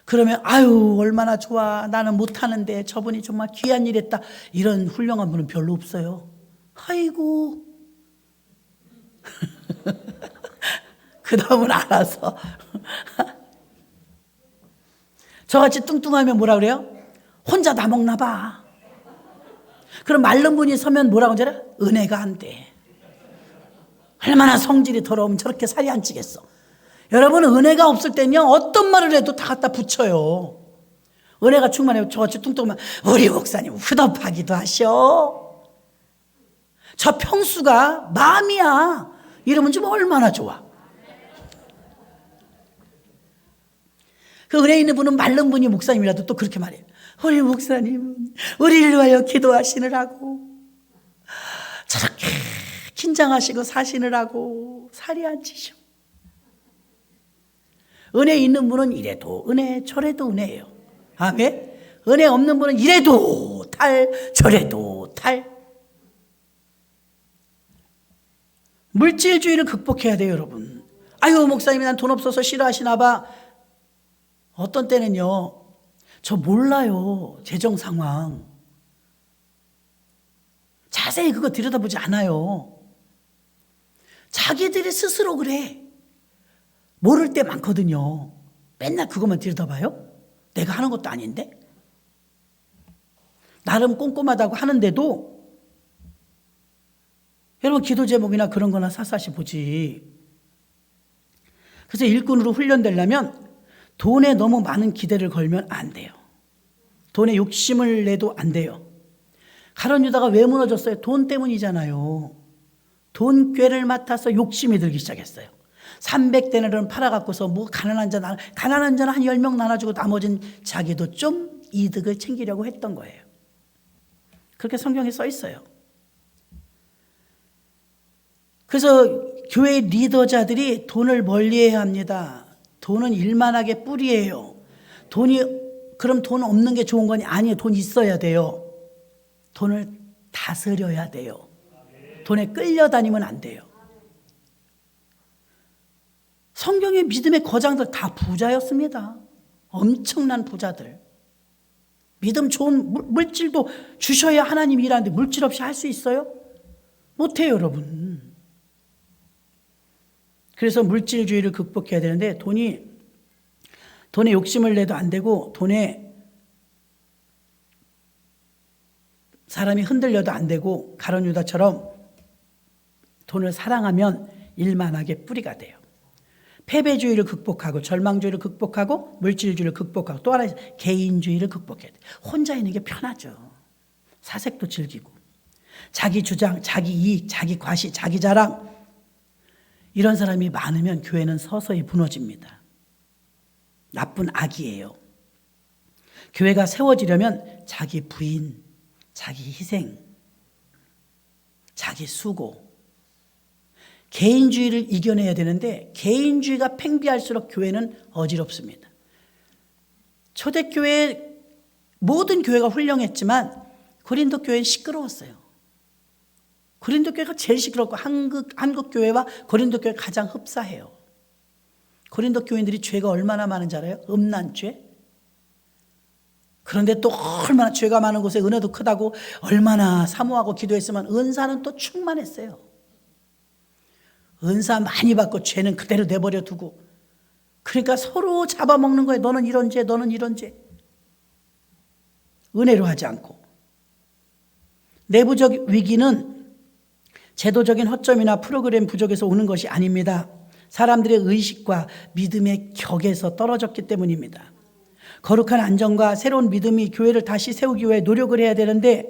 그러면 아유 얼마나 좋아, 나는 못하는데 저분이 정말 귀한 일 했다. 이런 훌륭한 분은 별로 없어요. 아이고 그 다음은 알아서. 저같이 뚱뚱하면 뭐라 그래요? 혼자 다 먹나 봐. 그럼 마른 분이 서면 뭐라고 하잖아? 은혜가 안 돼. 얼마나 성질이 더러우면 저렇게 살이 안 찌겠어. 여러분은 은혜가 없을 땐요, 어떤 말을 해도 다 갖다 붙여요. 은혜가 충만해요. 저같이 뚱뚱하면 우리 목사님 후덥하기도 하셔. 저 평수가 마음이야. 이러면 좀 얼마나 좋아. 그 은혜 있는 분은 마른 분이 목사님이라도 또 그렇게 말해요. 우리 목사님은 우리를 위하여 기도하시느라고 저렇게 긴장하시고 사시느라고 살이 안 찌셔. 은혜 있는 분은 이래도 은혜, 저래도 은혜예요. 아멘. 은혜 없는 분은 이래도 탈, 저래도 탈. 물질주의를 극복해야 돼요, 여러분. 아유, 목사님이 난 돈 없어서 싫어하시나 봐. 어떤 때는요, 저 몰라요, 재정 상황. 자세히 그거 들여다보지 않아요. 자기들이 스스로 그래. 모를 때 많거든요. 맨날 그것만 들여다봐요? 내가 하는 것도 아닌데? 나름 꼼꼼하다고 하는데도 여러분 기도 제목이나 그런 거나 샅샅이 보지. 그래서 일꾼으로 훈련되려면 돈에 너무 많은 기대를 걸면 안 돼요. 돈에 욕심을 내도 안 돼요. 가룟 유다가 왜 무너졌어요? 돈 때문이잖아요. 돈꾀를 맡아서 욕심이 들기 시작했어요. 300데나리온 팔아갖고서 뭐 가난한 자는 한 10명 나눠주고 나머지는 자기도 좀 이득을 챙기려고 했던 거예요. 그렇게 성경에 써 있어요. 그래서 교회 리더자들이 돈을 멀리해야 합니다. 돈은 일만하게 뿌리예요. 그럼 돈 없는 게 좋은 거니? 아니에요. 돈 있어야 돼요. 돈을 다스려야 돼요. 돈에 끌려다니면 안 돼요. 성경의 믿음의 거장들 다 부자였습니다. 엄청난 부자들. 믿음 좋은 물질도 주셔야 하나님이 일하는데 물질 없이 할 수 있어요? 못해요, 여러분. 그래서 물질주의를 극복해야 되는데 돈에 욕심을 내도 안 되고 돈에 사람이 흔들려도 안 되고 가룟 유다처럼 돈을 사랑하면 일만하게 뿌리가 돼요. 패배주의를 극복하고 절망주의를 극복하고 물질주의를 극복하고 또 하나 개인주의를 극복해야 돼요. 혼자 있는 게 편하죠. 사색도 즐기고 자기 주장, 자기 이익, 자기 과시, 자기 자랑 이런 사람이 많으면 교회는 서서히 무너집니다. 나쁜 악이에요. 교회가 세워지려면 자기 부인, 자기 희생, 자기 수고, 개인주의를 이겨내야 되는데 개인주의가 팽배할수록 교회는 어지럽습니다. 초대교회 모든 교회가 훌륭했지만 고린도 교회는 시끄러웠어요. 고린도 교회가 제일 시끄럽고 한국 교회와 고린도 교회가 가장 흡사해요. 고린도 교인들이 죄가 얼마나 많은지 알아요? 음란죄. 그런데 또 얼마나 죄가 많은 곳에 은혜도 크다고 얼마나 사모하고 기도했으면 은사는 또 충만했어요. 은사 많이 받고 죄는 그대로 내버려 두고 그러니까 서로 잡아먹는 거예요. 너는 이런 죄, 너는 이런 죄. 은혜로 하지 않고. 내부적 위기는 제도적인 허점이나 프로그램 부족에서 오는 것이 아닙니다. 사람들의 의식과 믿음의 격에서 떨어졌기 때문입니다. 거룩한 안정과 새로운 믿음이 교회를 다시 세우기 위해 노력을 해야 되는데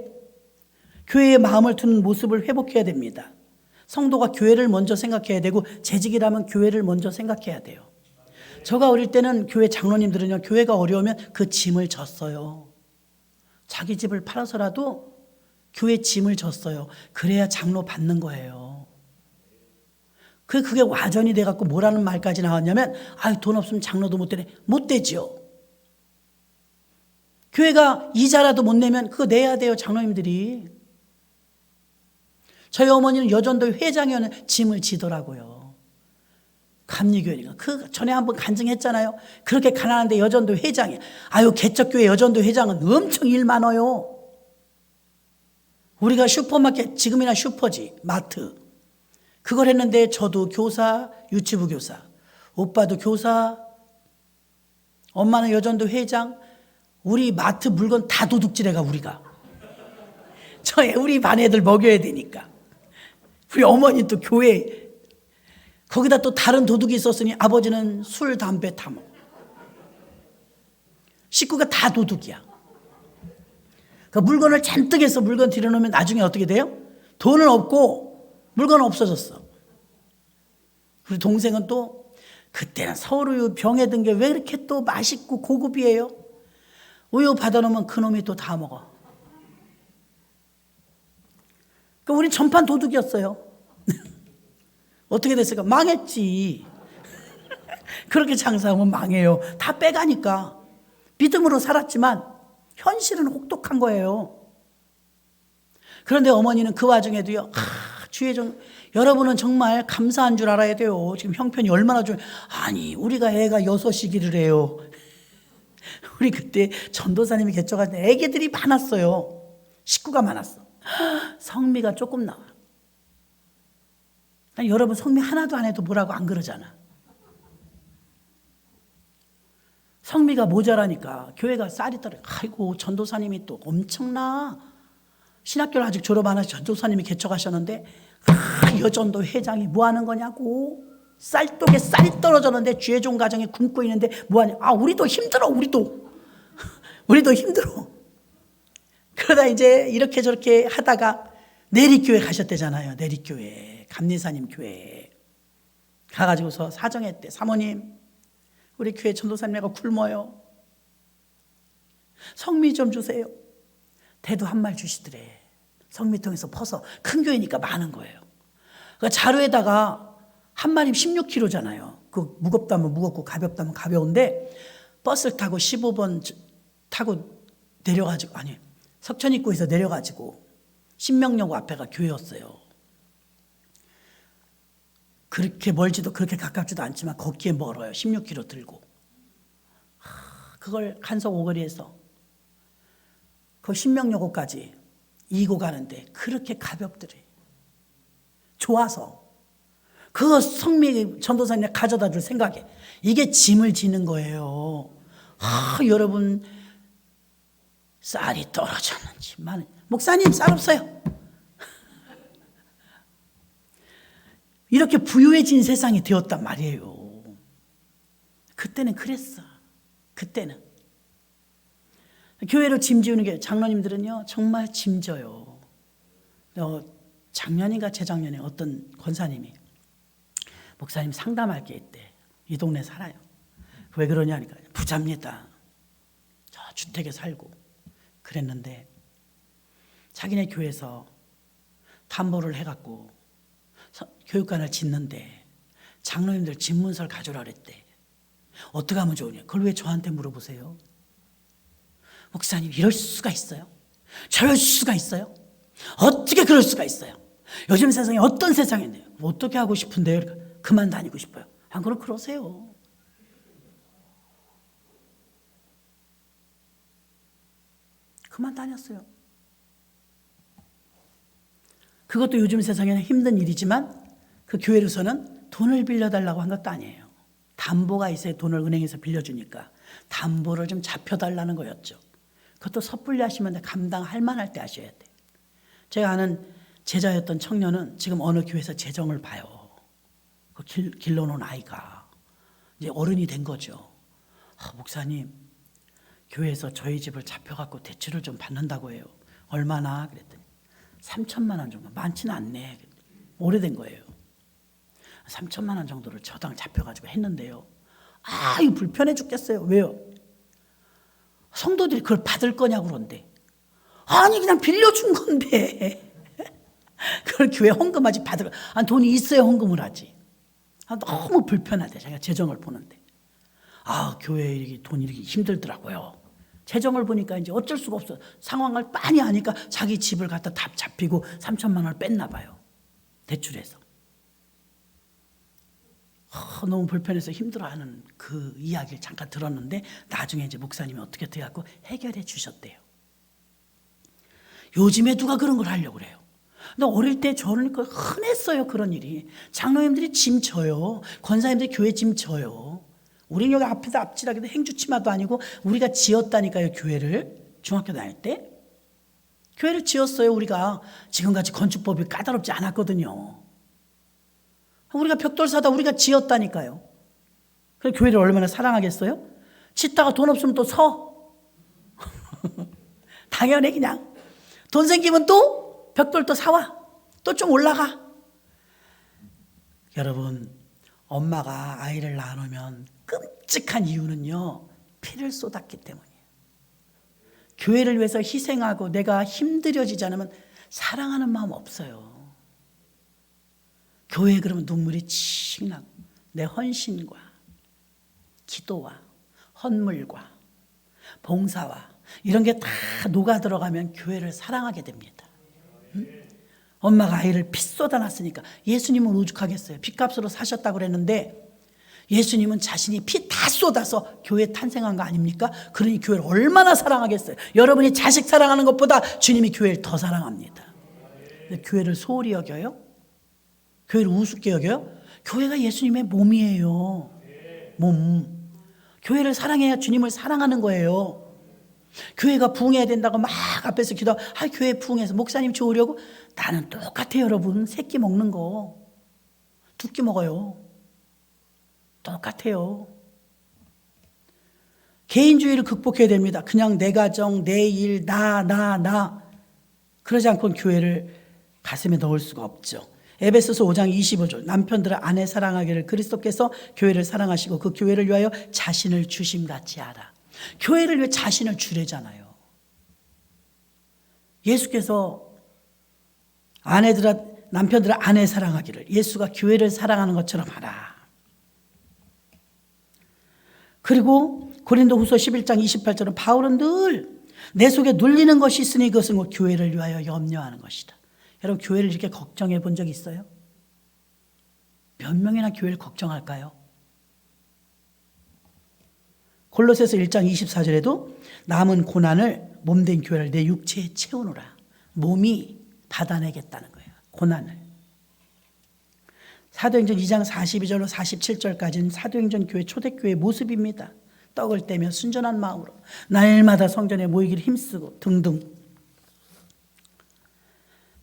교회의 마음을 두는 모습을 회복해야 됩니다. 성도가 교회를 먼저 생각해야 되고 재직이라면 교회를 먼저 생각해야 돼요. 제가 어릴 때는 교회 장로님들은요, 교회가 어려우면 그 짐을 졌어요. 자기 집을 팔아서라도 교회 짐을 졌어요. 그래야 장로 받는 거예요. 그게 와전이 돼갖고 뭐라는 말까지 나왔냐면, 돈 없으면 장로도 못 되네. 못 되지요. 교회가 이자라도 못 내면 그거 내야 돼요, 장로님들이. 저희 어머니는 여전도 회장이었는 짐을 지더라고요. 감리교회니까. 그 전에 한번 간증했잖아요. 그렇게 가난한데 여전도 회장이야. 개척교회 여전도 회장은 엄청 일 많아요. 우리가 슈퍼마켓, 지금이나 슈퍼지, 마트. 그걸 했는데 저도 교사, 유치부 교사, 오빠도 교사, 엄마는 여전도 회장. 우리 마트 물건 다 도둑질해가 우리가. 우리 반 애들 먹여야 되니까. 우리 어머니 또 교회, 거기다 또 다른 도둑이 있었으니 아버지는 술, 담배 다 먹어. 식구가 다 도둑이야. 그 물건을 잔뜩 해서 물건 들여놓으면 나중에 어떻게 돼요? 돈은 없고 물건은 없어졌어. 우리 동생은 또 그때는 서울우유 병에 든 게 왜 이렇게 또 맛있고 고급이에요? 우유 받아놓으면 그놈이 또 다 먹어. 그러니까 우리 전판 도둑이었어요. 어떻게 됐을까? 망했지. 그렇게 장사하면 망해요. 다 빼가니까. 믿음으로 살았지만 현실은 혹독한 거예요. 그런데 어머니는 그 와중에도요. 주의 종 여러분은 정말 감사한 줄 알아야 돼요. 지금 형편이 얼마나 좋아요. 우리가 애가 6이기를 해요. 우리 그때 전도사님이 개척할 때 애기들이 많았어요. 식구가 많았어. 성미가 조금 나와. 여러분 성미 하나도 안 해도 뭐라고 안 그러잖아. 성미가 모자라니까 교회가 쌀이 떨어져. 전도사님이 또 엄청나. 신학교를 아직 졸업 안 하셔. 전도사님이 개척하셨는데 여전도 회장이 뭐 하는 거냐고. 쌀독에 쌀이 떨어졌는데 주의종 가정에 굶고 있는데 뭐 하냐. 우리도 힘들어. 우리도 힘들어. 그러다 이제 이렇게 저렇게 하다가 내리교회 가셨대잖아요. 내리교회, 감리사님 교회 가가지고서 사정했대. 사모님, 우리 교회 전도사님과 굶어요. 성미 좀 주세요. 대도 한 말 주시더래. 성미통에서 퍼서. 큰 교회니까 많은 거예요. 그러니까 자루에다가 한 마리 16kg잖아요. 그 무겁다면 무겁고 가볍다면 가벼운데 버스를 타고 15번 타고 내려가지고, 석천입구에서 내려가지고 신명여고 앞에가 교회였어요. 그렇게 멀지도 그렇게 가깝지도 않지만 걷기에 멀어요. 16kg 들고. 그걸 간석 오거리에서 그 신명여고까지 이고 가는데 그렇게 가볍더래. 좋아서. 그거 성미 전도사님이 가져다 줄 생각에 이게 짐을 지는 거예요. 여러분 쌀이 떨어졌는지 목사님 쌀 없어요. 이렇게 부유해진 세상이 되었단 말이에요. 그때는 그랬어. 그때는. 교회로 짐지우는 게 장로님들은요 정말 짐져요. 작년인가 재작년에 어떤 권사님이 목사님 상담할 게 있대. 이 동네 살아요. 왜 그러냐니까 부자입니다. 저 주택에 살고 그랬는데 자기네 교회에서 담보를 해갖고 교육관을 짓는데 장로님들 집문서를 가져오라 그랬대. 어떻게 하면 좋으냐. 그걸 왜 저한테 물어보세요? 목사님 이럴 수가 있어요? 저럴 수가 있어요? 어떻게 그럴 수가 있어요? 요즘 세상에 어떤 세상인데요? 어떻게 하고 싶은데요? 그만 다니고 싶어요. 그럼 그러세요. 그만 다녔어요. 그것도 요즘 세상에는 힘든 일이지만 그 교회로서는 돈을 빌려달라고 한 것도 아니에요. 담보가 있어야 돈을 은행에서 빌려주니까 담보를 좀 잡혀달라는 거였죠. 그것도 섣불리 하시면 감당할 만할 때 하셔야 돼. 제가 아는 제자였던 청년은 지금 어느 교회에서 재정을 봐요. 그 길러놓은 아이가 이제 어른이 된 거죠. 목사님 교회에서 저희 집을 잡혀갖고 대출을 좀 받는다고 해요. 얼마나? 그랬더니 3천만 원 정도. 많지는 않네. 오래된 거예요. 3천만 원 정도를 저당 잡혀가지고 했는데요. 이거 불편해 죽겠어요. 왜요? 성도들이 그걸 받을 거냐고 그런데. 아니 그냥 빌려준 건데 그걸 교회 헌금하지 받으러 돈이 있어야 헌금을 하지. 너무 불편하대 자기가 재정을 보는데. 교회에 이렇게 돈 이렇게 힘들더라고요. 재정을 보니까 이제 어쩔 수가 없어. 상황을 많이 아니까 자기 집을 갖다 답 잡히고 3천만 원을 뺐나 봐요. 대출해서. 너무 불편해서 힘들어하는 그 이야기를 잠깐 들었는데 나중에 이제 목사님이 어떻게 해갖고 해결해 주셨대요. 요즘에 누가 그런 걸 하려고 그래요. 근데 어릴 때 저는 흔했어요. 그런 일이. 장로님들이 짐 져요. 권사님들이 교회 짐 져요. 우리는 여기 앞에서 앞지라기도 행주치마도 아니고 우리가 지었다니까요. 교회를 중학교 다닐 때 교회를 지었어요. 우리가 지금같이 건축법이 까다롭지 않았거든요. 우리가 벽돌 사다 우리가 지었다니까요. 그래서 교회를 얼마나 사랑하겠어요? 짓다가 돈 없으면 또 서. 당연히 그냥 돈 생기면 또 벽돌 또 사와. 또 좀 올라가. 여러분, 엄마가 아이를 낳아놓으면 끔찍한 이유는요, 피를 쏟았기 때문이에요. 교회를 위해서 희생하고 내가 힘들어지지 않으면 사랑하는 마음 없어요. 교회에 그러면 눈물이 칙 나고 내 헌신과 기도와 헌물과 봉사와 이런 게 다 녹아 들어가면 교회를 사랑하게 됩니다. 엄마가 아이를 피 쏟아놨으니까 예수님은 오죽하겠어요. 피값으로 사셨다고 그랬는데 예수님은 자신이 피 다 쏟아서 교회 탄생한 거 아닙니까? 그러니 교회를 얼마나 사랑하겠어요. 여러분이 자식 사랑하는 것보다 주님이 교회를 더 사랑합니다. 근데 교회를 소홀히 여겨요? 교회를 우습게 여겨요? 교회가 예수님의 몸이에요. 몸. 교회를 사랑해야 주님을 사랑하는 거예요. 교회가 부흥해야 된다고 막 앞에서 기도하고 교회 부흥해서 목사님 좋으려고. 나는 똑같아요. 여러분. 새끼 먹는 거 두 끼 먹어요. 똑같아요. 개인주의를 극복해야 됩니다. 그냥 내 가정, 내 일, 나 그러지 않고는 교회를 가슴에 넣을 수가 없죠. 에베소서 5장 25절 남편들은 아내 사랑하기를 그리스도께서 교회를 사랑하시고 그 교회를 위하여 자신을 주심같이 하라. 교회를 위해 자신을 주래잖아요. 예수께서 남편들은 아내 사랑하기를 예수가 교회를 사랑하는 것처럼 하라. 그리고 고린도후서 11장 28절은 바울은 늘 내 속에 눌리는 것이 있으니 그것은 교회를 위하여 염려하는 것이다. 여러분 교회를 이렇게 걱정해 본 적 있어요? 몇 명이나 교회를 걱정할까요? 골로새서 1장 24절에도 남은 고난을 몸된 교회를 내 육체에 채우노라. 몸이 받아내겠다는 거예요. 고난을. 사도행전 2장 42절로 47절까지는 사도행전 교회 초대교회의 모습입니다. 떡을 떼며 순전한 마음으로 날마다 성전에 모이기를 힘쓰고 등등.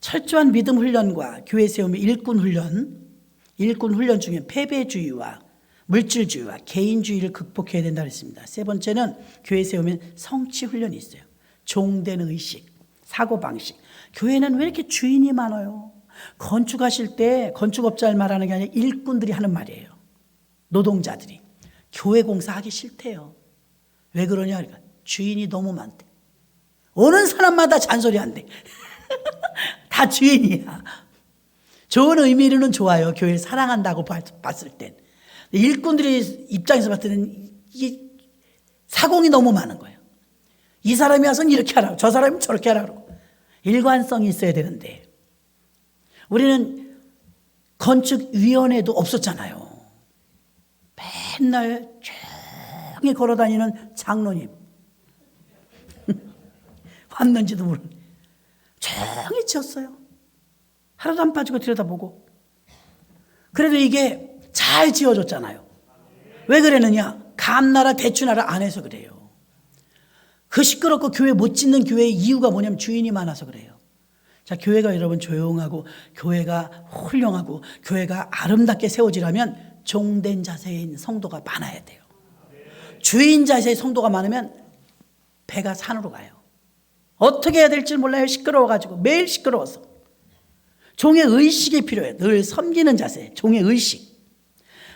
철저한 믿음 훈련과 교회 세움의 일꾼 훈련 중에 패배주의와 물질주의와 개인주의를 극복해야 된다고 했습니다. 세 번째는 교회 세우면 성취 훈련이 있어요. 종되는 의식, 사고방식. 교회는 왜 이렇게 주인이 많아요? 건축하실 때 건축업자를 말하는 게 아니라 일꾼들이 하는 말이에요. 노동자들이. 교회 공사하기 싫대요. 왜 그러냐? 그러니까 주인이 너무 많대. 오는 사람마다 잔소리한대. 다 주인이야. 좋은 의미로는 좋아요. 교회를 사랑한다고 봤을 땐. 일꾼들이 입장에서 봤을 때는 이게 사공이 너무 많은 거예요. 이 사람이 와서는 이렇게 하라고, 저 사람이 저렇게 하라고. 일관성이 있어야 되는데 우리는 건축위원회도 없었잖아요. 맨날 조용히 걸어다니는 장로님. 왔는지도 모르는. 조용히 지었어요. 하루도 안 빠지고 들여다보고. 그래도 이게 잘 지어졌잖아요. 왜 그랬느냐? 감나라 대추나라 안 해서 그래요. 그 시끄럽고 교회 못 짓는 교회의 이유가 뭐냐면 주인이 많아서 그래요. 자, 교회가 여러분 조용하고 교회가 훌륭하고 교회가 아름답게 세워지려면 종된 자세인 성도가 많아야 돼요. 주인 자세의 성도가 많으면 배가 산으로 가요. 어떻게 해야 될지 몰라요. 시끄러워가지고 매일 시끄러워서. 종의 의식이 필요해요. 늘 섬기는 자세, 종의 의식.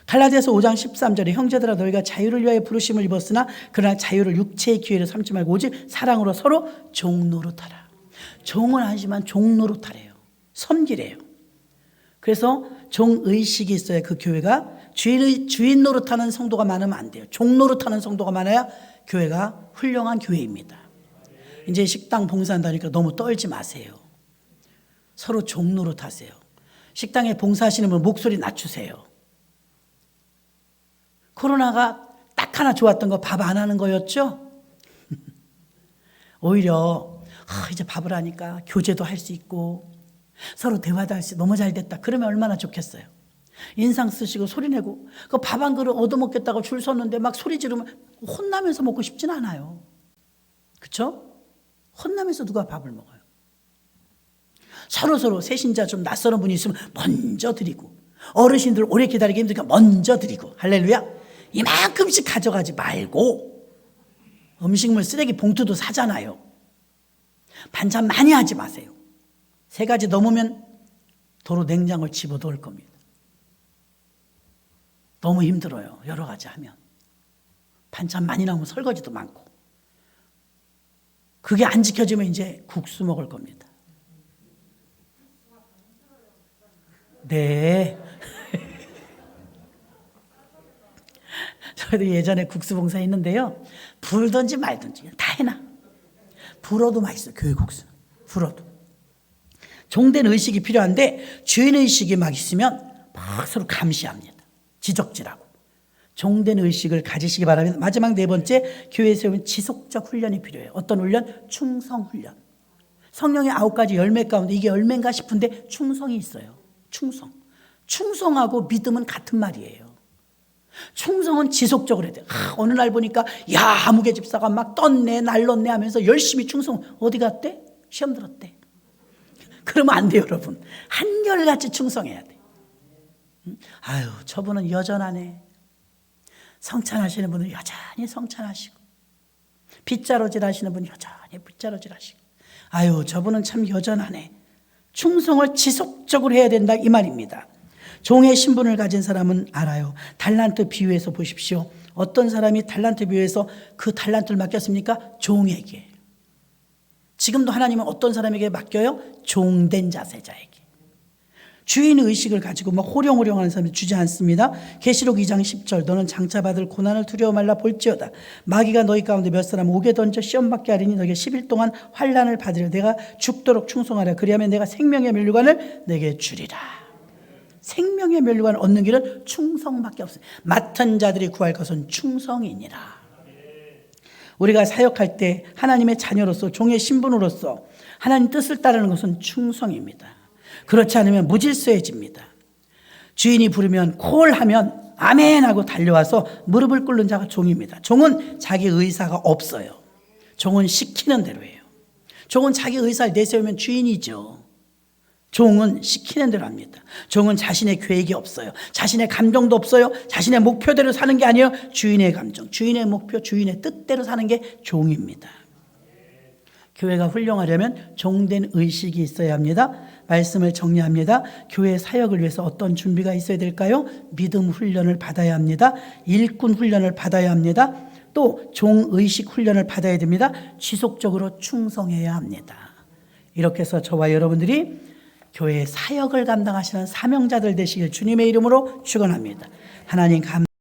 갈라디아서 5장 13절에 형제들아 너희가 자유를 위하여 부르심을 입었으나 그러나 자유를 육체의 기회로 삼지 말고 오직 사랑으로 서로 종 노릇하라. 종은 하지만 종 노릇하래요. 섬기래요. 그래서 종의식이 있어야 그 교회가 주인 노릇하는 성도가 많으면 안 돼요. 종 노릇하는 성도가 많아야 교회가 훌륭한 교회입니다. 이제 식당 봉사한다니까 너무 떨지 마세요. 서로 종 노릇하세요. 식당에 봉사하시는 분 목소리 낮추세요. 코로나가 딱 하나 좋았던 거 밥 안 하는 거였죠? 오히려 이제 밥을 하니까 교제도 할 수 있고 서로 대화도 할 수 너무 잘 됐다. 그러면 얼마나 좋겠어요. 인상 쓰시고 소리 내고 그 밥 한 그릇 얻어먹겠다고 줄 섰는데 막 소리 지르면 혼나면서 먹고 싶진 않아요. 그렇죠? 혼나면서 누가 밥을 먹어요. 서로 세신자 좀 낯설은 분이 있으면 먼저 드리고 어르신들 오래 기다리기 힘드니까 먼저 드리고 할렐루야. 이만큼씩 가져가지 말고 음식물 쓰레기 봉투도 사잖아요. 반찬 많이 하지 마세요. 3가지 넘으면 도로 냉장고를 집어넣을 겁니다. 너무 힘들어요. 여러 가지 하면. 반찬 많이 나오면 설거지도 많고. 그게 안 지켜지면 이제 국수 먹을 겁니다. 네. 저희도 예전에 국수 봉사 했는데요. 불든지 말든지 다 해놔. 불어도 맛있어요. 교회 국수는. 불어도. 종된 의식이 필요한데 주인 의식이 막 있으면 막 서로 감시합니다. 지적질하고. 종된 의식을 가지시기 바랍니다. 마지막 4번째, 교회에 세우면 지속적 훈련이 필요해요. 어떤 훈련? 충성 훈련. 성령의 9가지 열매 가운데 이게 열매인가 싶은데 충성이 있어요. 충성. 충성하고 믿음은 같은 말이에요. 충성은 지속적으로 해야 돼요. 어느 날 보니까 아무개 집사가 막 떴네 날렀네 하면서 열심히 충성. 어디 갔대? 시험 들었대. 그러면 안 돼요, 여러분. 한결같이 충성해야 돼. 아유, 저분은 여전하네. 성찬하시는 분은 여전히 성찬하시고, 빗자루질 하시는 분은 여전히 빗자루질 하시고, 아유, 저분은 참 여전하네. 충성을 지속적으로 해야 된다, 이 말입니다. 종의 신분을 가진 사람은 알아요. 달란트 비유에서 보십시오. 어떤 사람이 달란트 비유에서 그 달란트를 맡겼습니까? 종에게. 지금도 하나님은 어떤 사람에게 맡겨요? 종된 자세자에게. 주인 의식을 가지고 막 호령호령하는 사람이 주지 않습니다. 계시록 2장 10절 너는 장차 받을 고난을 두려워 말라 볼지어다. 마귀가 너희 가운데 몇 사람 오게 던져 시험받게 하리니 너에게 10일 동안 환난을 받으려. 내가 죽도록 충성하라. 그리하면 내가 생명의 면류관을 내게 주리라. 생명의 면류관을 얻는 길은 충성밖에 없어요. 맡은 자들이 구할 것은 충성이니라. 우리가 사역할 때 하나님의 자녀로서 종의 신분으로서 하나님 뜻을 따르는 것은 충성입니다. 그렇지 않으면 무질서해집니다. 주인이 부르면 콜하면 아멘 하고 달려와서 무릎을 꿇는 자가 종입니다. 종은 자기 의사가 없어요. 종은 시키는 대로 해요. 종은 자기 의사를 내세우면 주인이죠. 종은 시키는 대로 합니다. 종은 자신의 계획이 없어요. 자신의 감정도 없어요. 자신의 목표대로 사는 게 아니에요. 주인의 감정, 주인의 목표, 주인의 뜻대로 사는 게 종입니다. 교회가 훌륭하려면 종된 의식이 있어야 합니다. 말씀을 정리합니다. 교회 사역을 위해서 어떤 준비가 있어야 될까요? 믿음 훈련을 받아야 합니다. 일꾼 훈련을 받아야 합니다. 또 종의식 훈련을 받아야 됩니다. 지속적으로 충성해야 합니다. 이렇게 해서 저와 여러분들이 교회의 사역을 감당하시는 사명자들 되시길 주님의 이름으로 축원합니다. 하나님